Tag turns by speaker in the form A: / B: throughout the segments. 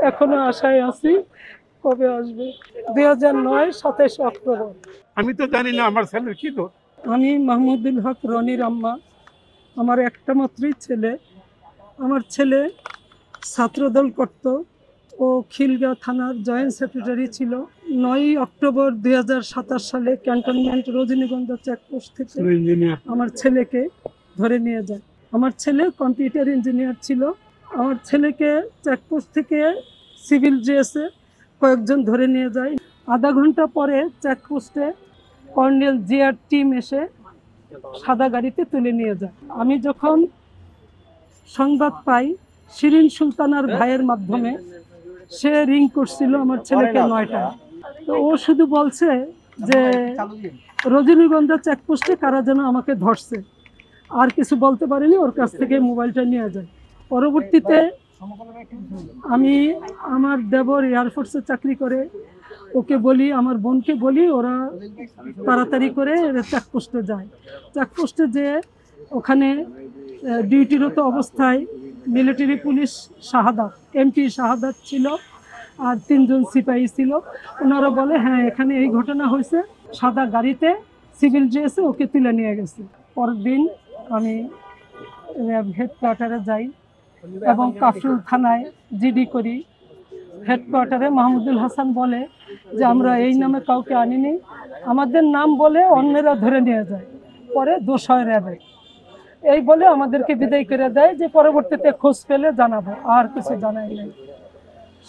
A: এখনো আশায় আছি কবে আসবে। 2009 27 অক্টোবর।
B: আমি তো জানি না আমার ছেলের কি দোষ।
A: আমি মাহমুদুল হক রনির আম্মা। আমার একটা মাত্রই ছেলে। আমার ছেলে ছাত্রদল করত। ও খিলগাঁও থানার জয়েন্ট সেক্রেটারি ছিল। 9 অক্টোবর 2027 সালে ক্যান্টনমেন্ট রজনীগন্ধা চেকপোস্ট থেকে
B: ইঞ্জিনিয়ার
A: আমার ছেলেকে ধরে নিয়ে যায়। আমার ছেলে কম্পিউটার ইঞ্জিনিয়ার ছিল। আমার ছেলেকে চেকপোস্ট থেকে সিভিল ড্রেসে কয়েকজন ধরে নিয়ে যায়। আধা ঘন্টা পরে চেকপোস্টে কর্নেল জিয়ার টিম এসে সাদা গাড়িতে তুলে নিয়ে যায়। আমি যখন সংবাদ পাই শিরিন সুলতানার ভাইয়ের মাধ্যমে, সে রিং করছিল আমার ছেলেকে 9টায়। তো ও শুধু বলছে যে রজনীগন্ধা চেকপোস্টে কারা যেন আমাকে ধরছে, আর কিছু বলতে পারেনি। ওর কাছ থেকে মোবাইলটা নিয়ে যায়। পরবর্তীতে আমি, আমার দেবর এয়ারফোর্সে চাকরি করে, ওকে বলি, আমার বোনকে বলি, ওরা তাড়াতাড়ি করে চেকপোস্টে যায়। চেকপোস্টে যেয়ে ওখানে ডিউটিরত অবস্থায় মিলিটারি পুলিশ শাহাদাত, এমপি শাহাদাত ছিল, আর 3জন সিপাহী ছিল। ওনারা বলে হ্যাঁ এখানে এই ঘটনা হয়েছে, সাদা গাড়িতে সিভিল ড্রেসে ওকে তুলে নিয়ে গেছে। পরের দিন আমি হেডকোয়ার্টারে যাই এবং কাফরুল থানায় জিডি করি। হেডকোয়ার্টারে মাহমুদুল হাসান বলে যে আমরা এই নামে কাউকে আনিনি, আমাদের নাম বলে অন্যেরা ধরে নিয়ে যায়, পরে দোষ হয় র্যাবে, এই বলে আমাদেরকে বিদায় করে দেয় যে পরবর্তীতে খোঁজ পেলে জানাবো। আর কিছু জানাই নাই।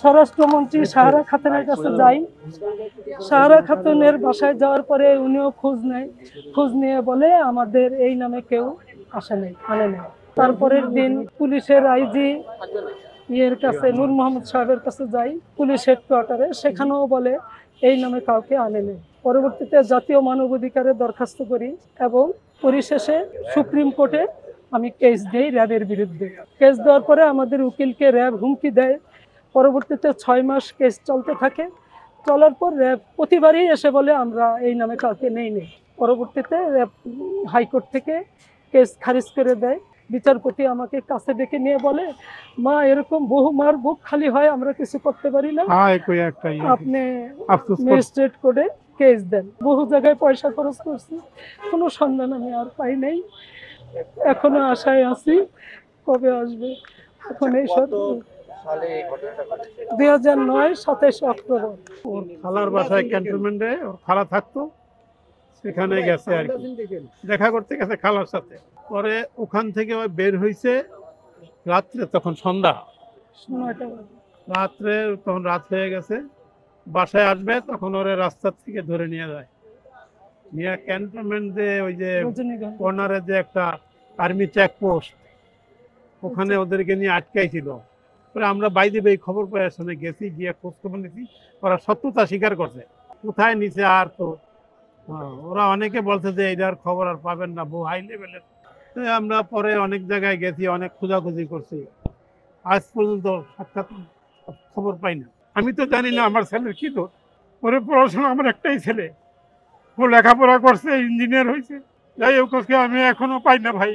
A: স্বরাষ্ট্রমন্ত্রী সাহারা খাতুনের কাছে যাই। সাহারা খাতুনের বাসায় যাওয়ার পরে উনিও খোঁজ নেয়। খোঁজ নিয়ে বলে আমাদের এই নামে কেউ আসে নাই, আনে নাই। তারপরের দিন পুলিশের আইজি ইয়ের কাছে, নূর মোহাম্মদ সাহেবের কাছে যাই পুলিশ হেডকোয়ার্টারে, সেখানেও বলে এই নামে কাউকে আনে নেই। পরবর্তীতে জাতীয় মানবাধিকারে দরখাস্ত করি এবং পরিশেষে সুপ্রিম কোর্টে আমি কেস দিই র্যাবের বিরুদ্ধে। কেস দেওয়ার পরে আমাদের উকিলকে র্যাব হুমকি দেয়। পরবর্তীতে 6 মাস কেস চলতে থাকে। চলার পর র্যাব প্রতিবারই এসে বলে আমরা এই নামে কাউকে নেই। পরবর্তীতে র্যাব হাইকোর্ট থেকে কেস খারিজ করে দেয়। বিচারপতি আমাকে কাছে ডেকে নিয়ে বলে মা এরকম বহু মার বুক খালি হয়, আমরা কিছু করতে পারি না, আপনি ম্যাজিস্ট্রেট কোর্টে কেস দেন। বহু জায়গায় পয়সা খরচ করছি, কোনো সন্ধান আমি আর পাই নাই। এখনো আশায় আছি কবে আসবে। এখন এই 2009 27 অক্টোবর।
B: ওর খালার বাসায় ক্যান্টনমেন্টে ওর খালা থাকতো, সেখানে গেছে আর কি, দেখা করতে গেছে খালার সাথে। পরে ওখান থেকে ওই বের হয়েছে রাত্রে, তখন সন্ধ্যা, রাত্রে তখন রাত হয়ে গেছে। বাসায় আসবে তখন ওরে রাস্তা থেকে ধরে নিয়ে যায়, নিয়ে ক্যান্টনমেন্টে ওই যে কর্নারে যে একটা আর্মি চেকপোস্ট, ওখানে ওদেরকে নিয়ে আটকাইছিল। পরে আমরা বাইরে এই খবর পাই আসলে গেছি, গিয়ে খোঁজ খবর নিয়েছি, ওরা সত্যতা স্বীকার করছে। কোথায় নিচে আর তো ওরা অনেকে বলছে যে এটার খবর আর পাবেন না, বহু হাই লেভেলের। আমরা পরে অনেক জায়গায় গেছি, অনেক খোঁজাখুঁজি করছি, আজ পর্যন্ত সাক্ষাৎ খবর পাই না। আমি তো জানি না আমার ছেলের কি দোষ। ওরে পড়াশোনা, আমার একটাই ছেলে, ও লেখাপড়া করছে, ইঞ্জিনিয়ার হয়েছে, যাই হোক, আমি এখনো পাই না ভাই।